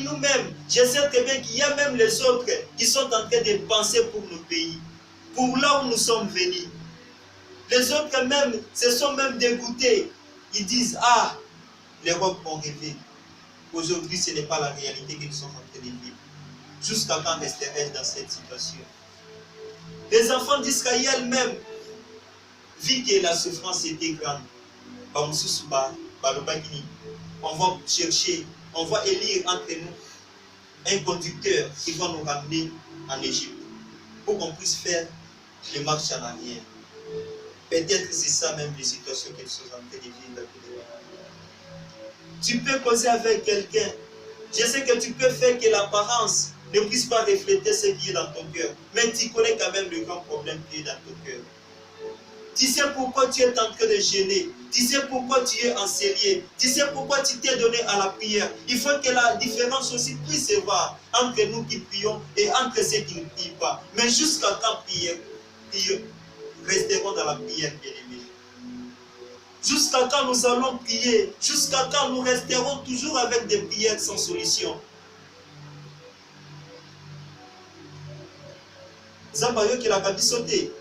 parmi nous-mêmes, je sais très bien qu'il y a même les autres qui sont en train de penser pour nos pays, pour là où nous sommes venus. Les autres même se sont même dégoûtés. Ils disent, ah, l'Europe ont rêvé. Aujourd'hui, ce n'est pas la réalité qu'ils sont en train de vivre. Jusqu'à quand resterai-je dans cette situation? Les enfants d'Israël même, vu que la souffrance était grande, on va chercher, on va élire entre nous un conducteur qui va nous ramener en Égypte pour qu'on puisse faire les marches en arrière. Peut-être que c'est ça même les situations qu'ils sont en train de vivre. Tu peux causer avec quelqu'un. Je sais que tu peux faire que l'apparence ne puisse pas refléter ce qui est dans ton cœur. Mais tu connais quand même le grand problème qui est dans ton cœur. Tu sais pourquoi tu es en train de gêner. Tu sais pourquoi tu es encellier. Tu sais pourquoi tu t'es donné à la prière. Il faut que la différence aussi puisse se voir entre nous qui prions et entre ceux qui ne prient pas. Mais jusqu'à quand prier, resterons dans la prière, bien-aimés. Jusqu'à quand nous allons prier, jusqu'à quand nous resterons toujours avec des prières sans solution. Zambayo qui l'a sauté.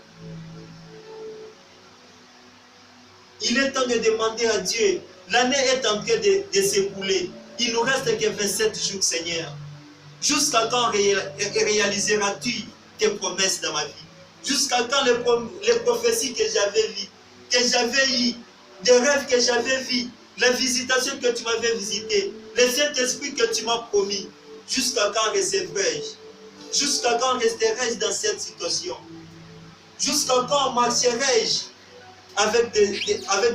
Il est temps de demander à Dieu. L'année est en train de s'écouler. Il nous reste que 27 jours, Seigneur. Jusqu'à quand réaliseras-tu tes promesses dans ma vie? Jusqu'à quand les prophéties que j'avais eues, des rêves que j'avais vus, les visitations que tu m'avais visitées, le Saint-Esprit que tu m'as promis, jusqu'à quand recevrai-je? Jusqu'à quand resterai-je dans cette situation? Jusqu'à quand marcherai-je avec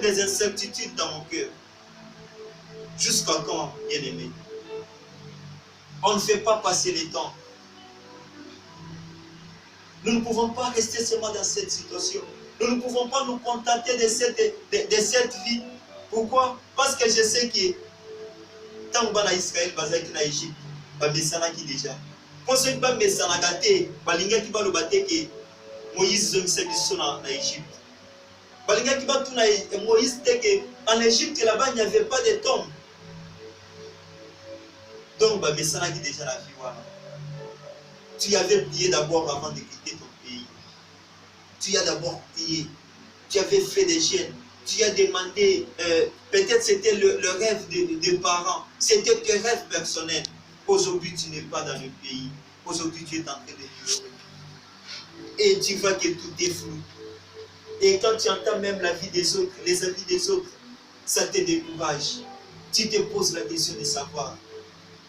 des incertitudes dans mon cœur? Jusqu'à quand, bien-aimé? On ne fait pas passer le temps. Nous ne pouvons pas rester seulement dans cette situation. Nous ne pouvons pas nous contenter de cette vie. Pourquoi? Parce que je sais que tant que Israël est en Égypte, il y déjà. Pour ceux qui sont en Égypte, Moïse est en Égypte. Moïse en Égypte, là-bas, il n'y avait pas de tombe. Donc, déjà la vie. Tu avais prié d'abord avant de quitter ton pays. Tu as d'abord prié. Tu avais fait des jeûnes. Tu as demandé, peut-être c'était le rêve des parents. C'était tes rêves personnels. Aujourd'hui, tu n'es pas dans le pays. Aujourd'hui, tu es en train de vivre. Et tu vois que tout est flou. Et quand tu entends même la vie des autres, les avis des autres, ça te décourage. Tu te poses la question de savoir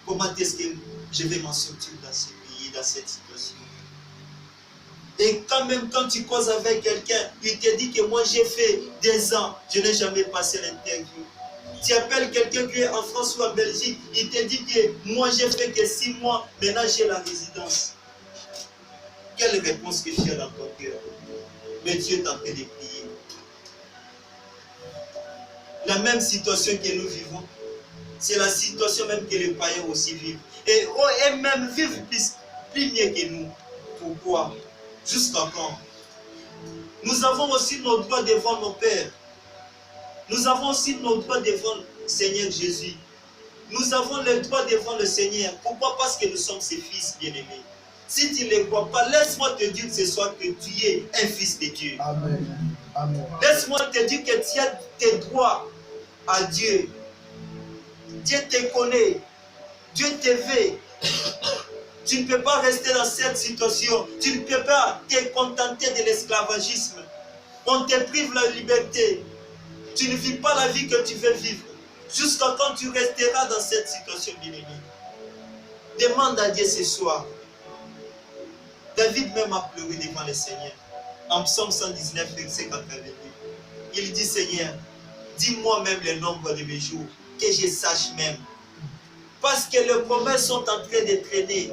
comment est-ce que je vais m'en sortir dans ce pays, dans cette situation. Et quand tu causes avec quelqu'un, il te dit que moi j'ai fait des ans, je n'ai jamais passé l'interview. Tu appelles quelqu'un qui est en France ou en Belgique, il te dit que moi j'ai fait que 6 mois, maintenant j'ai la résidence. Quelle réponse que tu as dans ton cœur? Mais Dieu est en train de prier. La même situation que nous vivons, c'est la situation même que les païens aussi vivent. Et même vivent plus mieux que nous. Pourquoi? Jusqu'à quand? Nous avons aussi nos droits devant nos pères. Nous avons aussi nos droits devant le Seigneur Jésus. Nous avons les droits devant le Seigneur. Pourquoi? Parce que nous sommes ses fils bien-aimés. Si tu ne les crois pas, laisse-moi te dire ce soir que tu es un fils de Dieu. Amen. Amen. Laisse-moi te dire que tu as tes droits à Dieu. Dieu te connaît. Dieu te veut. Tu ne peux pas rester dans cette situation. Tu ne peux pas te contenter de l'esclavagisme. On te prive la liberté. Tu ne vis pas la vie que tu veux vivre. Jusqu'à quand tu resteras dans cette situation, bien-aimé. Demande à Dieu ce soir. David même a pleuré devant le Seigneur. En Psaume 119, verset 82. Il dit, Seigneur, dis-moi même le nombre de mes jours, que je sache même. Parce que les promesses sont en train de traîner.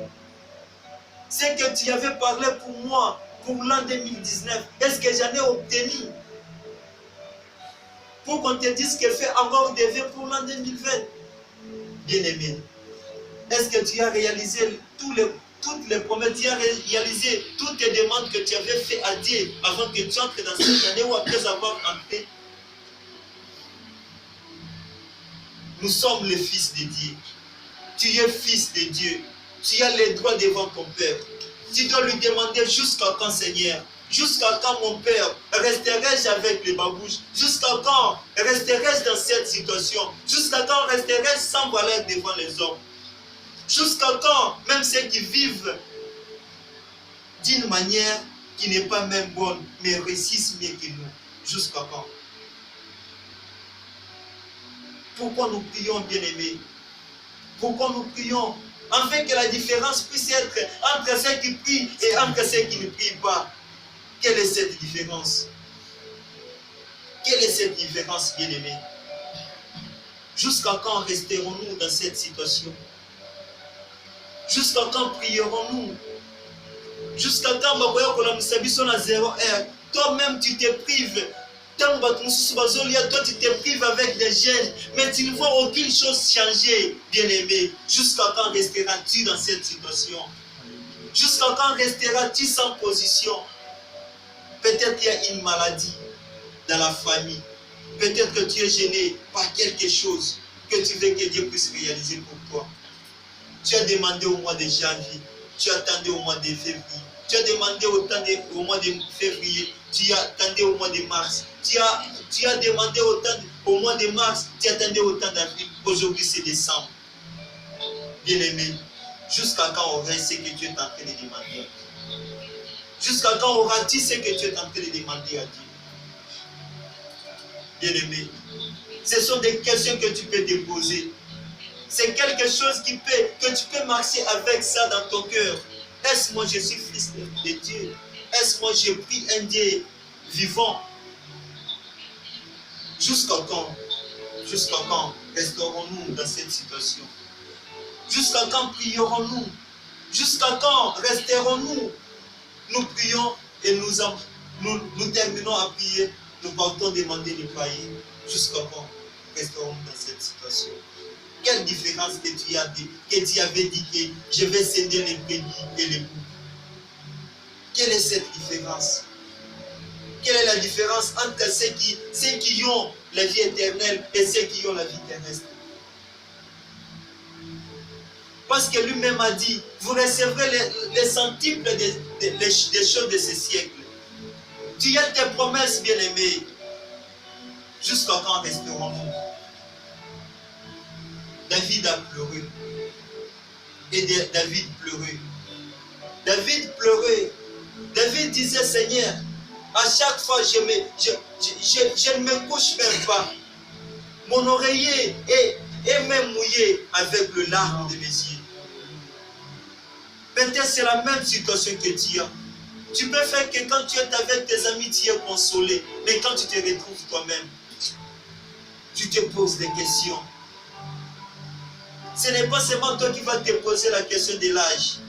Ce que tu avais parlé pour moi, pour l'an 2019, est-ce que j'en ai obtenu? Pour qu'on te dise que fait encore des vœux pour l'an 2020. Bien-aimé, est-ce que tu as réalisé toutes les promesses, tu as réalisé toutes les demandes que tu avais fait à Dieu avant que tu entres dans cette année ou après avoir entré? Nous sommes les fils de Dieu. tu es fils de Dieu. Tu as les droits devant ton Père. Tu dois lui demander jusqu'à quand, Seigneur? Jusqu'à quand, mon Père, resterai-je avec les babouches? Jusqu'à quand resterai-je dans cette situation? Jusqu'à quand resterai-je sans valeur devant les hommes? Jusqu'à quand, même ceux qui vivent d'une manière qui n'est pas même bonne, mais réussissent mieux que nous? Jusqu'à quand? Pourquoi nous prions, bien-aimés? Pourquoi nous prions? Afin que la différence puisse être entre ceux qui prient et entre ceux qui ne prient pas. Quelle est cette différence? Quelle est cette différence, bien-aimés? Jusqu'à quand resterons-nous dans cette situation? Jusqu'à quand prierons-nous? Jusqu'à quand toi-même tu te prives? Toi tu te prives avec des gènes, mais tu ne vois aucune chose changer, bien-aimé. Jusqu'à quand resteras-tu dans cette situation? Jusqu'à quand resteras-tu sans position? Peut-être qu'il y a une maladie dans la famille. Peut-être que tu es gêné par quelque chose que tu veux que Dieu puisse réaliser pour toi. Tu as demandé au mois de janvier, tu attendais au mois de février. Tu as demandé au mois de février, tu attendais au mois de mars. Tu as demandé au mois de mars, tu attendais au temps d'avril. Aujourd'hui c'est décembre. Bien-aimé, jusqu'à quand aurais-tu ce que tu es en train de demander? Jusqu'à quand auras-tu ce que tu es en train de demander à Dieu? Bien-aimé, ce sont des questions que tu peux te poser. C'est quelque chose que tu peux marcher avec ça dans ton cœur. Est-ce moi je suis fils de Dieu? Est-ce moi je prie un Dieu vivant? Jusqu'à quand? Jusqu'à quand resterons-nous dans cette situation? Jusqu'à quand prierons-nous? Jusqu'à quand resterons-nous? Nous prions et nous terminons à prier. Nous partons demander de prier. Jusqu'à quand resterons-nous dans cette situation? Quelle différence que tu avais dit que je vais céder les brebis et les boucs? Quelle est cette différence? Quelle est la différence entre ceux qui ont la vie éternelle et ceux qui ont la vie terrestre? Parce que lui-même a dit, vous recevrez les centiples des choses de ce siècle. Tu as tes promesses, bien-aimées. Jusqu'à quand resterons-nous? David a pleuré. Et David pleurait. David pleurait. David disait, Seigneur, à chaque fois je ne me couche même pas. Mon oreiller est même mouillé avec le larme de mes yeux. Peut-être c'est la même situation que tu as. Tu peux faire que quand tu es avec tes amis, tu es consolé. Mais quand tu te retrouves toi-même, tu te poses des questions. Ce n'est pas seulement toi qui vas te poser la question de l'âge.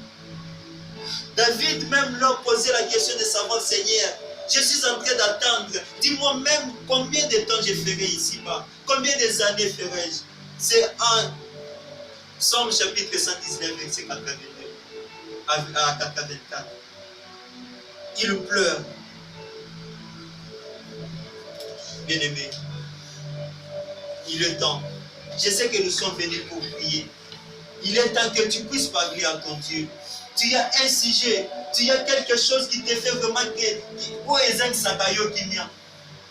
David même leur posait la question de savoir, Seigneur, je suis en train d'attendre. Dis-moi même combien de temps je ferai ici-bas. Combien des années ferai-je? C'est en Psaume chapitre 119, verset 82 à 84. Il pleure. Bien-aimé, il est temps. Je sais que nous sommes venus pour prier. Il est temps que tu puisses parler à ton Dieu. Tu as un sujet, tu as quelque chose qui te fait vraiment que où est un sakayo qui vient.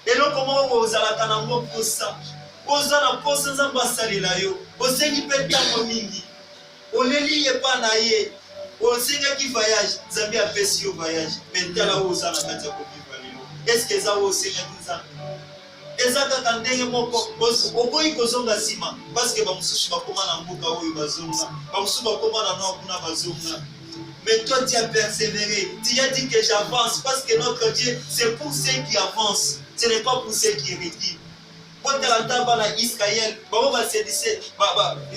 Et donc comment vous allez attendre pour ça? Vous allez poser un ambassadeur yo. Vous allez perdre temps mingi. On ne lit pas naïe. On sait qui voyage. Zambie a fait si au voyage. Mais t'as là où vous allez attendre pour vivre. Est-ce que ça vous sait tout ça? Ezaka kandenge moko okoyi kozonga sima parce que bamususu bakoma na mboka oyo bazonga bamususu bakoma na nord kuna bazonga. Mais toi tu as persévéré, tu as dit que j'avance parce que notre Dieu c'est pour ceux qui avancent, ce n'est pas pour ceux qui reculent. Quand tu as la Israël,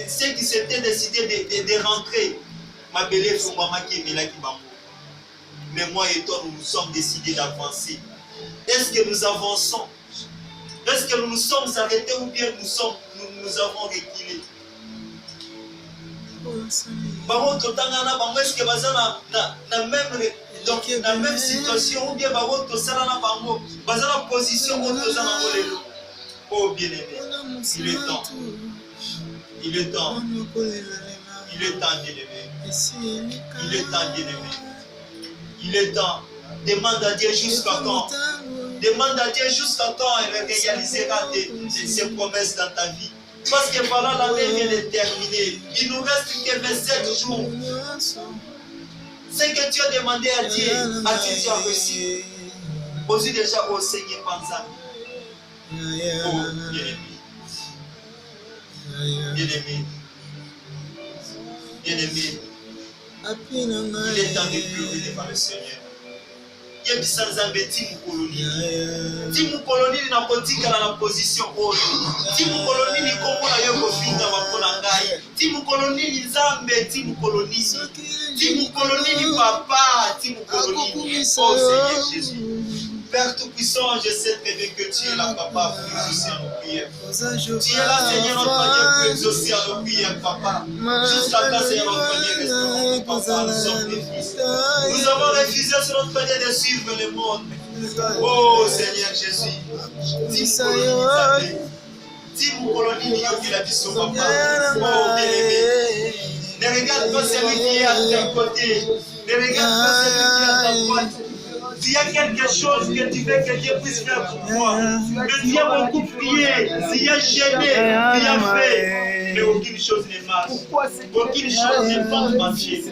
ceux qui s'étaient décidés de rentrer, ma belle maman qui est là qui bambo. Mais moi et toi nous sommes décidés d'avancer. Est-ce que nous avançons? Est-ce que nous nous sommes arrêtés ou bien nous avons reculé? Est-ce que dans la même situation ou bien dans la position où nous avons? Oh bien-aimé, il est temps. Il est temps. Il est temps, bien-aimé. Il est temps, bien-aimé. Il est temps. Demande à Dieu jusqu'à quand. Demande à Dieu jusqu'à quand il réalisera ses promesses dans ta vie. Parce que voilà, l'année vient de terminer. Il nous reste que 27 jours. Ce que tu as demandé à Dieu, as-tu déjà reçu? Aussi déjà au Seigneur Panza. Oh, bien-aimé. Bien-aimé. Bien-aimé. Il est temps de pleurer devant le Seigneur. Yebisa Nzambe timu kolonili na kotikala na position oyo timu kolonili kombo na yo kofinga mapona ngai timu kolonili Nzambe timu kolonili papa timu kolonili. Oh Seigneur Jésus, Père Tout-Puissant, je sais très bien que tu es là, papa, pour exaucer à nos prières. Tu es là, Seigneur, notre manière pour exaucer à nos prières, papa. Jusqu'à quand, Seigneur, notre manière restera, papa, nous sommes des fils. Nous avons refusé sur notre manière de suivre le monde. Oh Seigneur Jésus, dis-nous colonise, il a dit son papa. Oh bien-aimé, ne regarde pas celui qui est à tes côtés, ne regarde pas celui qui est à ta droite. S'il y a quelque chose que tu veux que Dieu puisse faire pour toi, que tu as beaucoup prié, s'il y a gêné, s'il y a fait, mais aucune chose ne marche, aucune chose ne va marcher.